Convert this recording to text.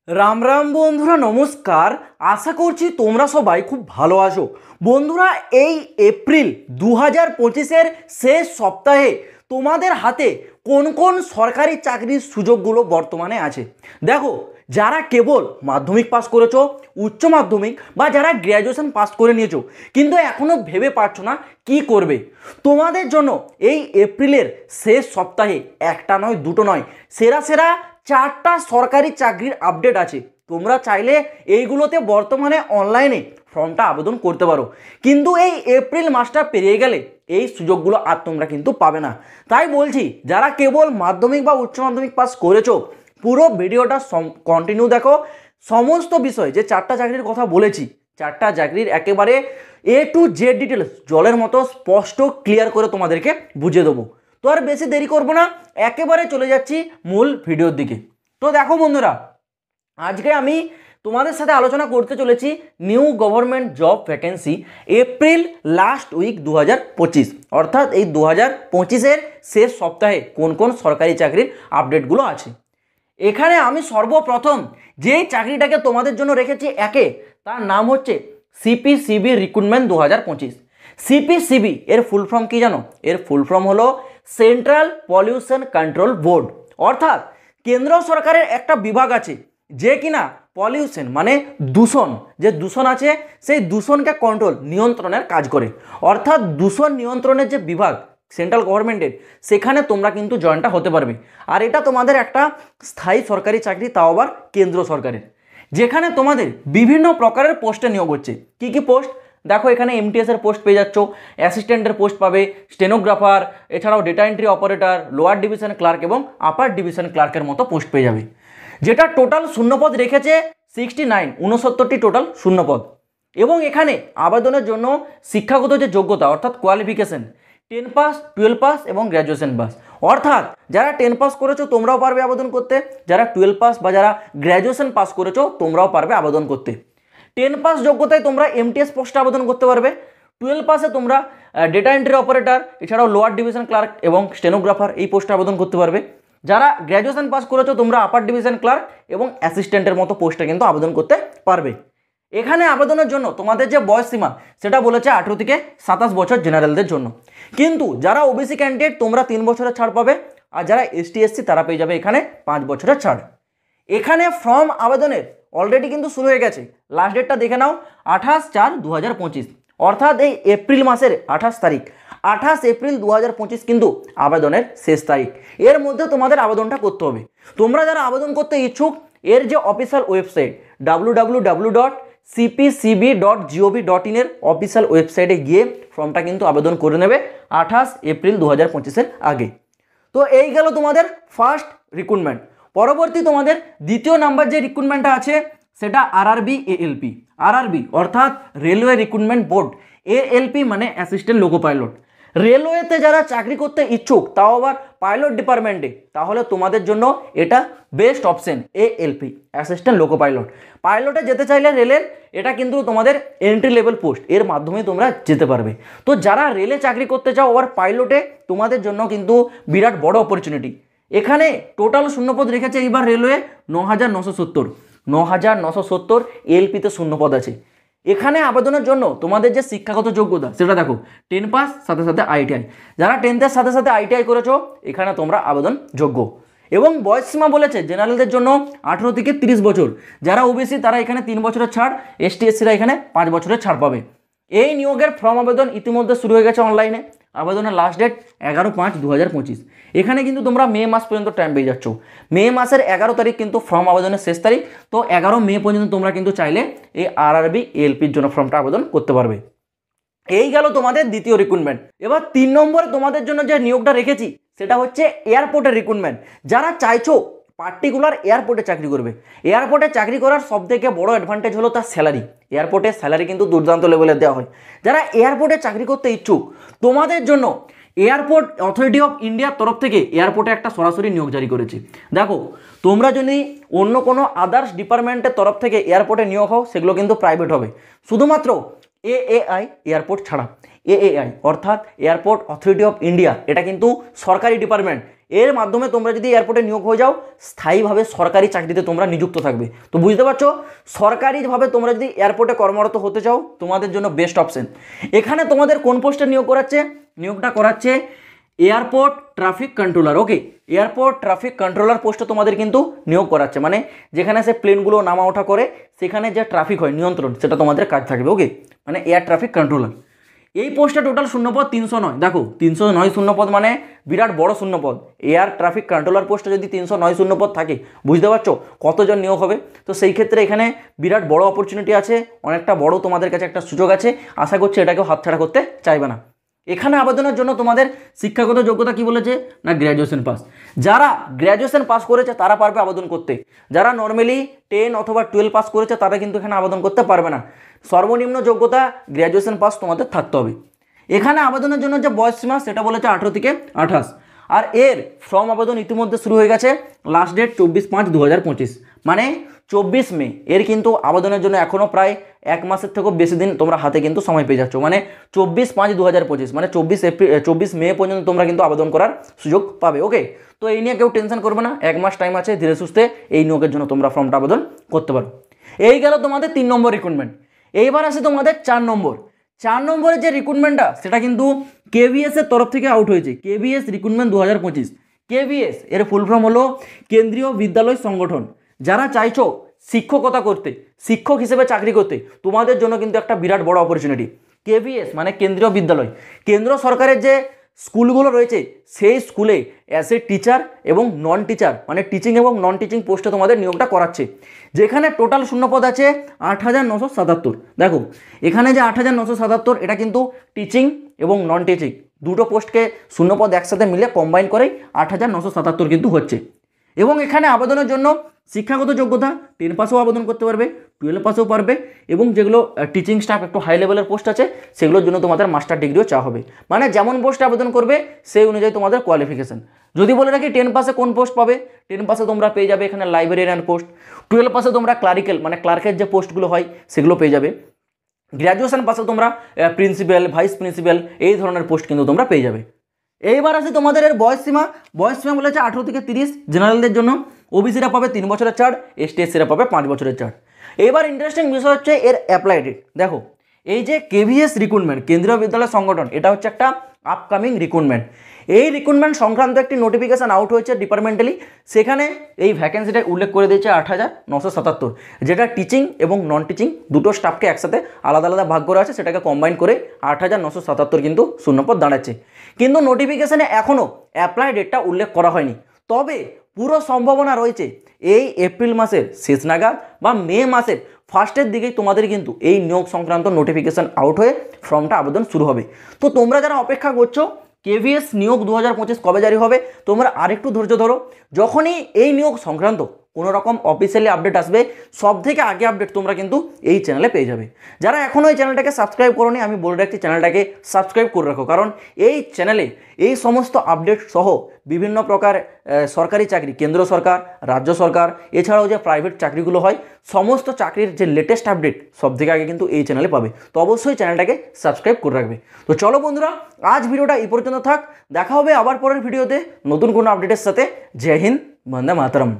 রাম রাম বন্ধুরা, নমস্কার। আশা করছি তোমরা সবাই খুব ভালো আছো। বন্ধুরা, এই এপ্রিল 2025-এর শেষ সপ্তাহে তোমাদের হাতে কোন কোন সরকারি চাকরির সুযোগগুলো বর্তমানে আছে দেখো। যারা কেবল মাধ্যমিক পাস করেছো, উচ্চ মাধ্যমিক বা যারা গ্র্যাজুয়েশন পাস করে নিয়েছো কিন্তু এখনও ভেবে পারছো না কি করবে, তোমাদের জন্য এই এপ্রিলের শেষ সপ্তাহে একটা নয়, দুটো নয়, সেরা সেরা 4টা সরকারি চাকরির আপডেট আছে। তোমরা চাইলে এইগুলোতে বর্তমানে অনলাইনে ফর্মটা আবেদন করতে পারো, কিন্তু এই এপ্রিল মাসটা পেরিয়ে গেলে এই সুযোগগুলো আর তোমরা কিন্তু পাবে না। তাই বলছি, যারা কেবল মাধ্যমিক বা উচ্চ মাধ্যমিক পাস করেছো পুরো ভিডিওটা কন্টিনিউ দেখো। সমস্ত বিষয় যে 4টা চাকরির কথা বলেছি, 4টা চাকরির একেবারে A to Z ডিটেলস জলের মতো স্পষ্ট ক্লিয়ার করে তোমাদেরকে বুঝিয়ে দেবো। তো আর বেশি দেরি করবো না, একেবারে চলে যাচ্ছি মূল ভিডিওর দিকে। তো দেখো বন্ধুরা, আজকে আমি তোমাদের সাথে আলোচনা করতে চলেছি new government job vacancy April last week 2025, অর্থাৎ এই 2025-এর শেষ সপ্তাহে কোন কোন সরকারি চাকরির আপডেটগুলো আছে। এখানে আমি সর্বপ্রথম যেই চাকরিটাকে তোমাদের জন্য রেখেছি একে, তার নাম হচ্ছে সিপিসিবি রিক্রুটমেন্ট 2025। সিপিসিবি এর ফুল ফর্ম কি জানো? এর ফুল ফর্ম হলো সেন্ট্রাল পলিউশন কন্ট্রোল বোর্ড। অর্থাৎ কেন্দ্র সরকারের একটা বিভাগ আছে যে কিনা পলিউশন মানে দূষণ, যে দূষণ আছে সেই দূষণকে কন্ট্রোল নিয়ন্ত্রণের কাজ করে। অর্থাৎ দূষণ নিয়ন্ত্রণের যে বিভাগ সেন্ট্রাল গভর্নমেন্টের, সেখানে তোমরা কিন্তু জয়েনটা হতে পারবে। আর এটা তোমাদের একটা স্থায়ী সরকারি চাকরি, তাও আবার কেন্দ্র সরকারের, যেখানে তোমাদের বিভিন্ন প্রকারের পোস্টে নিয়োগ হচ্ছে। কী কী পোস্ট দেখো, এখানে MTS এর পোস্ট পেয়ে যাচ্ছ, অ্যাসিস্ট্যান্টের পোস্ট পাবে, স্টেনোগ্রাফার, এছাড়াও data entry operator, lower division clerk এবং আপার ডিভিশন ক্লার্কের মতো পোস্ট পেয়ে যাবে। যেটা টোটাল শূন্যপদ রেখেছে 69টি টোটাল শূন্যপদ। এবং এখানে আবেদনের জন্য শিক্ষাগত যে যোগ্যতা অর্থাৎ কোয়ালিফিকেশন 10 পাস, 12 পাস এবং গ্র্যাজুয়েশন পাস। অর্থাৎ যারা 10 পাস করেছো তোমরাও পারবে আবেদন করতে, যারা 12 পাস বা যারা গ্র্যাজুয়েশন পাস করেছো তোমরাও পারবে আবেদন করতে। 10 পাস যোগ্যতায় তোমরা MTS পোস্টে আবেদন করতে পারবে, 12 পাসে তোমরা ডেটা এন্ট্রি অপারেটর, এছাড়াও লোয়ার ডিভিশন ক্লার্ক এবং স্টেনোগ্রাফার এই পোস্টে আবেদন করতে পারবে। যারা গ্র্যাজুয়েশন পাস করেছো তোমরা আপার ডিভিশন ক্লার্ক এবং অ্যাসিস্ট্যান্টের মতো পোস্টে কিন্তু আবেদন করতে পারবে। এখানে আবেদনের জন্য তোমাদের যে বয়স সীমা সেটা বলেছে 18 থেকে 27 বছর জেনারেলদের জন্য। কিন্তু যারা ওবিসি ক্যান্ডিডেট তোমরা 3 বছরের ছাড় পাবে, আর যারা ST SC তারা পেয়ে যাবে এখানে 5 বছরের ছাড়। এখানে ফর্ম আবেদনের অলরেডি কিন্তু শুরু হয়ে গেছে। লাস্ট ডেটটা দেখে নাও, 28/4/2025, অর্থাৎ এই এপ্রিল মাসের 28 তারিখ, 28 এপ্রিল 2025 কিন্তু আবেদনের শেষ তারিখ। এর মধ্যে তোমাদের আবেদনটা করতে হবে। তোমরা যারা আবেদন করতে ইচ্ছুক, এর যে অফিসিয়াল ওয়েবসাইট www.cpcb.gov.in এর অফিসিয়াল ওয়েবসাইটে গিয়ে ফর্মটা কিন্তু আবেদন করে নেবে 28 এপ্রিল 2025-এর আগে। তো এই গেল তোমাদের ফার্স্ট রিক্রুটমেন্ট। পরবর্তী তোমাদের দ্বিতীয় নাম্বার যে রিক্রুটমেন্টটা আছে সেটা RRB ALP। RRB অর্থাৎ রেলওয়ে রিক্রুটমেন্ট বোর্ড, ALP মানে অ্যাসিস্ট্যান্ট লোকো পাইলট। রেলওয়েতে যারা চাকরি করতে ইচ্ছুক, তাও আবার পাইলট ডিপার্টমেন্টে, তাহলে তোমাদের জন্য এটা best option. ALP assistant loco pilot. পাইলটে যেতে চাইলে রেলের, এটা কিন্তু তোমাদের এন্ট্রি লেভেল পোস্ট, এর মাধ্যমে তোমরা যেতে পারবে। তো যারা রেলে চাকরি করতে চাও আবার পাইলটে, তোমাদের জন্য কিন্তু বিরাট বড় অপরচুনিটি। এখানে টোটাল শূন্যপদ রেখেছে এইবার রেলওয়ে 9,970 এলপিতে শূন্যপদ আছে। এখানে আবেদনের জন্য তোমাদের যে শিক্ষাগত যোগ্যতা সেটা দেখো, 10 পাস সাথে সাথে ITI। যারা 10th-এর সাথে সাথে ITI করেছো এখানে তোমরা আবেদন যোগ্য। এবং বয়স সীমা বলেছে জেনারেলদের জন্য 18 থেকে 30 বছর, যারা ওবিসি তারা এখানে 3 বছরের ছাড়, ST SCরা এখানে 5 বছরের ছাড় পাবে। এই নিয়োগের ফর্ম আবেদন ইতিমধ্যে শুরু হয়ে গেছে অনলাইনে। আবেদনের লাস্ট ডেট 11/5/2025। এখানে কিন্তু তোমরা মে মাস পর্যন্ত টাইম পেয়ে যাচ্ছ। মে মাসের 11 তারিখ কিন্তু ফর্ম আবেদনের শেষ তারিখ। তো 11 মে পর্যন্ত তোমরা কিন্তু চাইলে এই RRB ALPর জন্য ফর্মটা আবেদন করতে পারবে। এই গেল তোমাদের দ্বিতীয় রিক্রুটমেন্ট। এবার 3 নম্বরে তোমাদের জন্য যে নিয়োগটা রেখেছি সেটা হচ্ছে এয়ারপোর্টের রিক্রুটমেন্ট। যারা চাইছো পার্টিকুলার এয়ারপোর্টে চাকরি করবে, এয়ারপোর্টে চাকরি করার সবথেকে বড় অ্যাডভান্টেজ হলো তার স্যালারি। এয়ারপোর্টের স্যালারি কিন্তু দুর্দান্ত লেভেলের দেওয়া হয়। যারা এয়ারপোর্টে চাকরি করতে ইচ্ছুক তোমাদের জন্য এয়ারপোর্ট অথরিটি অফ ইন্ডিয়ার তরফ থেকে এয়ারপোর্টে একটা সরাসরি নিয়োগ জারি করেছে। দেখো, তোমরা যদি অন্য কোনো আদার্স ডিপার্টমেন্টের তরফ থেকে এয়ারপোর্টে নিয়োগ হও সেগুলো কিন্তু প্রাইভেট হবে, শুধুমাত্র AAI এয়ারপোর্ট ছাড়া। AAI অর্থাৎ এয়ারপোর্ট অথরিটি অফ ইন্ডিয়া, এটা কিন্তু সরকারি ডিপার্টমেন্ট। এর মাধ্যমে তোমরা যদি এয়ারপোর্টে নিয়োগ হয়ে যাও স্থায়ীভাবে সরকারি চাকরিতে তোমরা নিযুক্ত থাকবে। তো বুঝতে পারছো, সরকারিভাবে তোমরা যদি এয়ারপোর্টে কর্মরত হতে চাও তোমাদের জন্য বেস্ট অপশন। এখানে তোমাদের কোন পোস্টে নিয়োগ করাচ্ছে? নিয়োগটা করাচ্ছে এয়ারপোর্ট ট্রাফিক কন্ট্রোলার। ওকে, এয়ারপোর্ট ট্রাফিক কন্ট্রোলার পোস্টে তোমাদের কিন্তু নিয়োগ করাচ্ছে, মানে যেখানে সে প্লেনগুলো নামা ওঠা করে সেখানে যে ট্রাফিক হয় নিয়ন্ত্রণ, সেটা তোমাদের কাজ থাকবে। ওকে, মানে এয়ার ট্রাফিক কন্ট্রোলার। এই পোস্টে টোটাল শূন্যপদ 309। দেখো 309 শূন্যপদ মানে বিরাট বড় শূন্যপদ। এয়ার ট্রাফিক কন্ট্রোলার পোস্টে যদি 309 শূন্যপদ থাকে বুঝতে পারছো কতজন নিয়োগ হবে। তো সেই ক্ষেত্রে এখানে বিরাট বড় অপরচুনিটি আছে, অনেকটা বড় তোমাদের কাছে একটা সুযোগ আছে। আশা করছি এটাকেও হাতছাড়া করতে চাইবে না। এখানে আবেদনের জন্য তোমাদের শিক্ষাগত যোগ্যতা কি বলেছে না গ্র্যাজুয়েশন পাস। যারা গ্র্যাজুয়েশন পাস করেছে তারা পারবে আবেদন করতে। যারা নর্মালি 10 অথবা 12 পাস করেছে তারা কিন্তু এখানে আবেদন করতে পারবে না। সর্বনিম্ন যোগ্যতা গ্র্যাজুয়েশন পাস তোমাদের থাকতে হবে। এখানে আবেদনের জন্য যে বয়স সীমা সেটা বলেছে 18 থেকে 28। আর এর ফর্ম আবেদন ইতিমধ্যে শুরু হয়ে গেছে। লাস্ট ডেট 24/5/2025, মানে 24 মে। এর কিন্তু আবেদনের জন্য এখনও প্রায় 1 মাসের থেকেও বেশি দিন তোমরা হাতে কিন্তু সময় পেয়ে যাচ্ছ, মানে 24/5/2025, মানে 24 মে পর্যন্ত তোমরা কিন্তু আবেদন করার সুযোগ পাবে। ওকে, তো এই নিয়ে কেউ টেনশন করবে না, 1 মাস টাইম আছে, ধীরে সুস্থে এই নিয়োগের জন্য তোমরা ফর্মটা আবেদন করতে পারো। এই গেল তোমাদের 3 নম্বর রিক্রুটমেন্ট। এইবার আসে তোমাদের 4 নম্বর। 4 নম্বরের যে রিক্রুটমেন্টটা সেটা কিন্তু কেভিএস এর তরফ থেকে আউট হয়েছে। KVS recruitment 2025। কেভিএস এর ফুল ফর্ম হলো কেন্দ্রীয় বিদ্যালয় সংগঠন। যারা চাইছো শিক্ষকতা করতে, শিক্ষক হিসেবে চাকরি করতে, তোমাদের জন্য কিন্তু একটা বিরাট বড় অপরচুনিটি। কেভিএস মানে কেন্দ্রীয় বিদ্যালয়। কেন্দ্র সরকারের যে স্কুলগুলো রয়েছে সেই স্কুলে অ্যাজ এ টিচার এবং নন টিচার, মানে টিচিং এবং নন টিচিং পোস্টে তোমাদের নিয়োগটা করাচ্ছে। যেখানে টোটাল শূন্যপদ আছে 8,977। দেখো এখানে যে 8,977 এটা কিন্তু টিচিং এবং নন টিচিং দুটো পোস্টকে শূন্যপদ একসাথে মিলে কম্বাইন করেই 8,977 কিন্তু হচ্ছে। এবং এখানে আবেদনের জন্য শিক্ষাগত যোগ্যতা 10 পাসেও আবেদন করতে পারবে, 12 পাসেও পারবে, এবং যেগুলো টিচিং স্টাফ একটু হাই লেভেলের পোস্ট আছে সেগুলোর জন্য তোমাদের মাস্টার ডিগ্রিও চাওয়া হবে। মানে যেমন পোস্টে আবেদন করবে সেই অনুযায়ী তোমাদের কোয়ালিফিকেশন। যদি বলে রাখি 10 পাসে কোন পোস্ট পাবে, 10 পাসে তোমরা পেয়ে যাবে এখানে লাইব্রেরিয়ান পোস্ট, 12 পাসে তোমরা ক্লারিক্যাল মানে ক্লার্কের যে পোস্টগুলো হয় সেগুলো পেয়ে যাবে, গ্র্যাজুয়েশন পাসে তোমরা প্রিন্সিপাল, ভাইস প্রিন্সিপাল এই ধরনের পোস্ট কিন্তু তোমরা পেয়ে যাবে। এইবার আছে তোমাদের এর বয়স সীমা। বয়স সীমা বলেছে 18 থেকে 30 জেনারেলদের জন্য। ওবিসিরা পাবে 3 বছরের ছাড়, এসটি এসসিরা পাবে 5 বছরের ছাড়। এবার ইন্টারেস্টিং বিষয় হচ্ছে এর অ্যাপ্লাই ডেট। দেখো এই যে কেভিএস রিক্রুটমেন্ট কেন্দ্রীয় বিদ্যালয় সংগঠন, এটা হচ্ছে একটা আপকামিং রিক্রুটমেন্ট। এই রিক্রুটমেন্ট সংক্রান্ত একটি নোটিফিকেশান আউট হয়েছে ডিপার্টমেন্টালি। সেখানে এই ভ্যাকেন্সিটা উল্লেখ করে দিয়েছে 8,977, যেটা টিচিং এবং নন টিচিং দুটো স্টাফকে একসাথে আলাদা আলাদা ভাগ করা আছে, সেটাকে কম্বাইন করে 8,977 কিন্তু শূন্যপদ দাঁড়াচ্ছে। কিন্তু নোটিফিকেশানে এখনও অ্যাপ্লাই ডেটটা উল্লেখ করা হয়নি। তবে পুরো সম্ভাবনা রয়েছে এই এপ্রিল মাসের শেষ নাগাদ বা মে মাসের ফার্স্টের দিকেই তোমাদের কিন্তু এই নিয়োগ সংক্রান্ত নোটিফিকেশান আউট হয়ে ফর্মটা আবেদন শুরু হবে। তো তোমরা যারা অপেক্ষা করছো কেভিএস নিয়োগ 2025 কবে জারি হবে, তোমরা আরেকটু ধৈর্য ধরো। যখনই এই নিয়োগ সংক্রান্ত কোনো রকম অফিসিয়ালি আপডেট আসবে সব থেকে আগে আপডেট তোমরা কিন্তু এই চ্যানেলে পেয়ে যাবে। যারা এখনও এই চ্যানেলটাকে সাবস্ক্রাইব করোনি আমি বলে রাখছি চ্যানেলটাকে সাবস্ক্রাইব করে রাখো, কারণ এই চ্যানেলে এই সমস্ত আপডেট সহ বিভিন্ন প্রকার সরকারি চাকরি, কেন্দ্র সরকার, রাজ্য সরকার, এছাড়াও যে প্রাইভেট চাকরিগুলো হয় সমস্ত চাকরির যে লেটেস্ট আপডেট সব থেকে আগে কিন্তু এই চ্যানেলে পাবে। তো অবশ্যই চ্যানেলটাকে সাবস্ক্রাইব করে রাখবে। তো চলো বন্ধুরা, আজ ভিডিওটা এই পর্যন্ত থাক। দেখা হবে আবার পরের ভিডিওতে নতুন কোনো আপডেটের সাথে। জয় হিন্দ, বন্দে মাতরম।